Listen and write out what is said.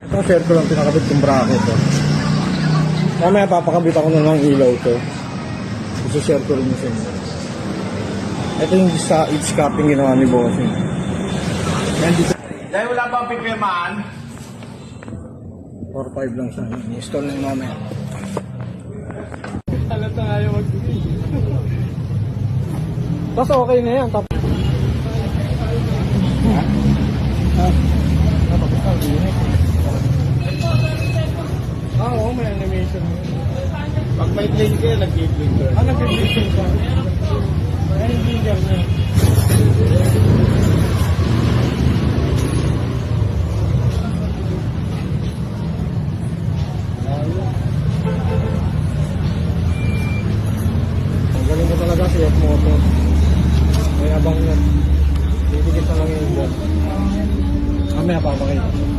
Itong share ko lang pinakabit kong bracket to. Mamaya papakabit ako na ng ilaw to. Isa-share ko rin yung sa inyo. Ito yung sa each cupping ginawa ni Bossing. Yan dito. Dahil wala bang pipirmahan? 4-5 lang siya. I-install na yung mamaya. Talata nga yung mag-bigay. Tapos okay na yan. Tapos Oo, may animation. Pag may blink kayo, nag-blink kayo. Nag-animation ka? Ay, hindi ka na. ang galing ko talaga si F-Moto. May abang yan. Didikit na lang yung boss. Mamaya papakita.